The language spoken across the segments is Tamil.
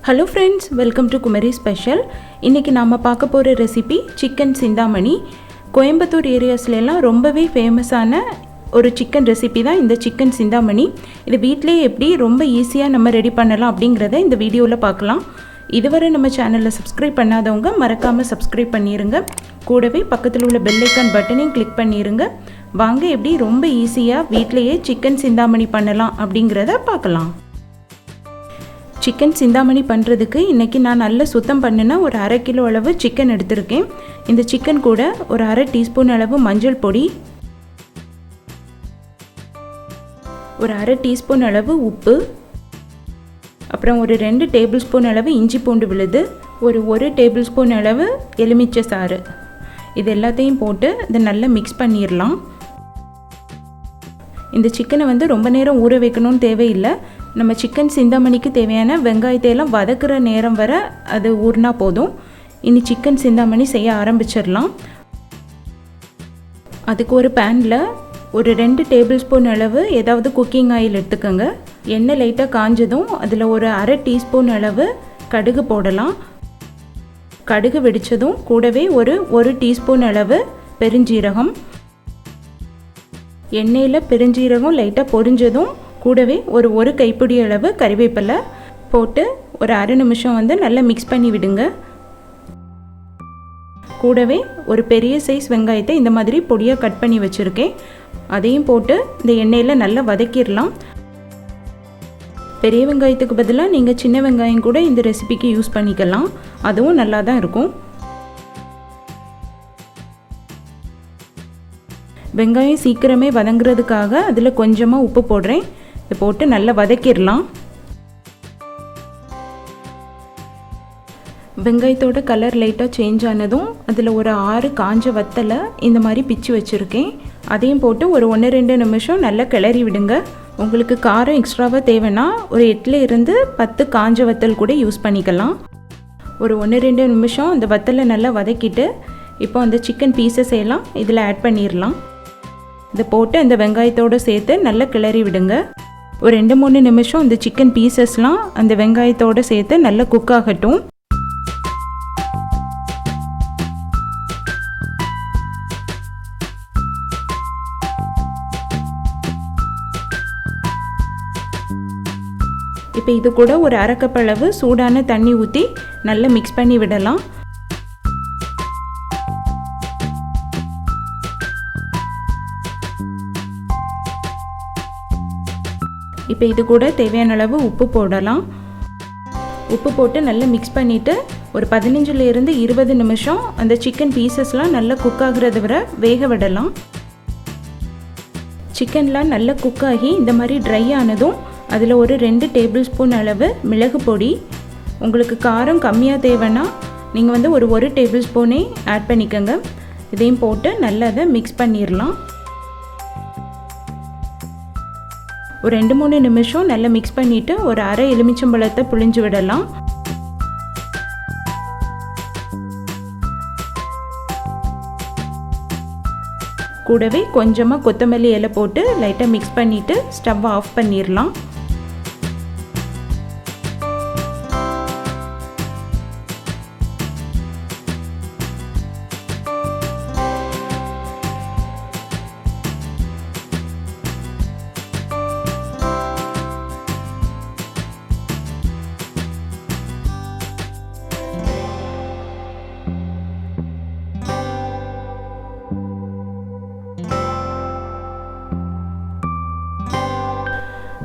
Hello friends, welcome to Kumari Special. இன்னைக்கு நாம பார்க்க போற ரெசிபி சிக்கன் சிந்தாமணி. கோயம்புத்தூர் ஏரியாஸ்ல எல்லாம் ரொம்பவே ஃபேமஸான ஒரு சிக்கன் ரெசிபி தான் இந்த சிக்கன் சிந்தாமணி. இது வீட்லயே எப்படி ரொம்ப ஈஸியா நம்ம ரெடி பண்ணலாம் அப்படிங்கறத இந்த வீடியோல பார்க்கலாம். இதுவரை நம்ம சேனலை சப்ஸ்கிரைப் பண்ணாதவங்க மறக்காம சப்ஸ்கிரைப் பண்ணிருங்க. கூடவே பக்கத்துல உள்ள பெல் ஐகான் பட்டனையும் கிளிக் பண்ணிருங்க. வாங்க எப்படி ரொம்ப ஈஸியா வீட்லயே சிக்கன் சிந்தாமணி பண்ணலாம் அப்படிங்கறத பார்க்கலாம். சிக்கன் சிந்தாமணி பண்ணுறதுக்கு இன்றைக்கி நான் நல்ல சுத்தம் பண்ணினா ஒரு 1/2 கிலோ அளவு சிக்கன் எடுத்திருக்கேன். இந்த சிக்கன் கூட ஒரு 1/2 டீஸ்பூன் அளவு மஞ்சள் பொடி, ஒரு 1/2 டீஸ்பூன் அளவு உப்பு, அப்புறம் ஒரு 2 டேபிள் ஸ்பூன் அளவு இஞ்சி பூண்டு விழுது, ஒரு 1 டேபிள் ஸ்பூன் அளவு எலுமிச்சை சாறு, இது எல்லாத்தையும் போட்டு இதை நல்லா மிக்ஸ் பண்ணிடலாம். இந்த சிக்கனை ரொம்ப நேரம் ஊற வைக்கணும்னு தேவையில்லை. நம்ம சிக்கன் சிந்தாமணிக்கு தேவையான வெங்காயத்தை எல்லாம் வதக்குற நேரம் வர அது ஊறினா போதும். இனி சிக்கன் சிந்தாமணி செய்ய ஆரம்பிச்சிடலாம். அதுக்கு ஒரு பேனில் ஒரு 2 டேபிள் ஸ்பூன் அளவு ஏதாவது குக்கிங் ஆயில் எடுத்துக்கோங்க. எண்ணெய் லைட்டாக காஞ்சதும் அதில் ஒரு 1/2 டீஸ்பூன் அளவு கடுகு போடலாம். கடுகு வெடித்ததும் கூடவே ஒரு டீஸ்பூன் அளவு பெருஞ்சீரகம், எண்ணெயில் பெருஞ்சீரகம் லைட்டாக பொரிஞ்சதும் கூடவே ஒரு கைப்பிடி அளவு கறிவேப்பிலை போட்டு ஒரு 1/2 நிமிஷம் நல்லா மிக்ஸ் பண்ணி விடுங்க. கூடவே ஒரு பெரிய சைஸ் வெங்காயத்தை இந்த மாதிரி பொடியாக கட் பண்ணி வச்சுருக்கேன், அதையும் போட்டு இந்த எண்ணெயில் நல்லா வதக்கிடலாம். பெரிய வெங்காயத்துக்கு பதிலாக நீங்கள் சின்ன வெங்காயம் கூட இந்த ரெசிபிக்கு யூஸ் பண்ணிக்கலாம், அதுவும் நல்லா தான் இருக்கும். வெங்காயம் சீக்கிரமே வதங்குறதுக்காக அதில் கொஞ்சமாக உப்பு போடுறேன். இதை போட்டு நல்லா வதக்கிடலாம். வெங்காயத்தோட கலர் லைட்டாக சேஞ்ச் ஆனதும் அதில் ஒரு 6 காஞ்ச வத்தலை இந்த மாதிரி பிச்சு வச்சுருக்கேன், அதையும் போட்டு ஒரு 1-2 நிமிஷம் நல்லா கிளறி விடுங்க. உங்களுக்கு காரம் எக்ஸ்ட்ராவாக தேவைன்னா ஒரு 8 to 10 காஞ்ச வத்தல் கூட யூஸ் பண்ணிக்கலாம். ஒரு 1-2 நிமிஷம் அந்த வத்தலை நல்லா வதக்கிட்டு இப்போ அந்த சிக்கன் பீசஸ் எல்லாம் இதில் ஆட் பண்ணிடலாம். இதை போட்டு அந்த வெங்காயத்தோடு சேர்த்து நல்லா கிளறி விடுங்க. ஒரு 2-3 நிமிஷம் இந்த சிக்கன் பீசஸ்லாம் அந்த வெங்காயத்தோடு சேர்த்து நல்லா குக் ஆகட்டும். இப்போ இது கூட ஒரு 1/2 கப் அளவு சூடான தண்ணி ஊற்றி நல்லா மிக்ஸ் பண்ணி விடலாம். இப்போ இது கூட தேவையான அளவு உப்பு போடலாம். உப்பு போட்டு நல்லா மிக்ஸ் பண்ணிவிட்டு ஒரு 15 to 20 நிமிஷம் அந்த சிக்கன் பீசஸ்லாம் நல்லா குக் ஆகுறது வரை வேக விடலாம். சிக்கன்லாம் நல்லா குக் ஆகி இந்த மாதிரி ட்ரை ஆனதும் அதில் ஒரு 2 டேபிள் ஸ்பூன் அளவு மிளகு பொடி, உங்களுக்கு காரம் கம்மியாக தேவைன்னா நீங்கள் ஒரு டேபிள் ஸ்பூனே ஆட் பண்ணிக்கோங்க. இதையும் போட்டு நல்லா அதை மிக்ஸ் பண்ணிடலாம். ஒரு 2-3 நிமிஷம் நல்லா மிக்ஸ் பண்ணிவிட்டு ஒரு 1/2 எலுமிச்சம்பழத்தை புழிஞ்சு விடலாம். கூடவே கொஞ்சமாக கொத்தமல்லி இலை போட்டு லைட்டாக மிக்ஸ் பண்ணிவிட்டு ஸ்டவ் ஆஃப் பண்ணிடலாம்.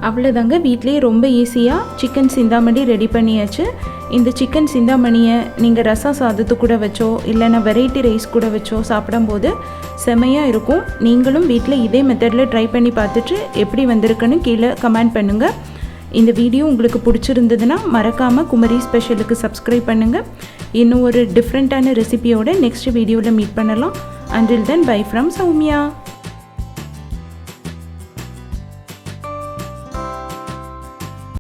அவ்வளோதாங்க, வீட்லேயே ரொம்ப ஈஸியாக சிக்கன் சிந்தாமணி ரெடி பண்ணியாச்சு. இந்த சிக்கன் சிந்தாமணியை நீங்கள் ரசம் சாதத்து கூட வச்சோ இல்லைன்னா வெரைட்டி ரைஸ் கூட வச்சோ சாப்பிடும்போது செமையாக இருக்கும். நீங்களும் வீட்டில் இதே மெத்தடில் ட்ரை பண்ணி பார்த்துட்டு எப்படி வந்திருக்குன்னு கீழே கமெண்ட் பண்ணுங்கள். இந்த வீடியோ உங்களுக்கு பிடிச்சிருந்ததுன்னா மறக்காமல் குமரி ஸ்பெஷலுக்கு சப்ஸ்கிரைப் பண்ணுங்கள். இன்னும் ஒரு டிஃப்ரெண்ட்டான ரெசிபியோட நெக்ஸ்ட் வீடியோவில் மீட் பண்ணலாம். Until then, bye from Soumya.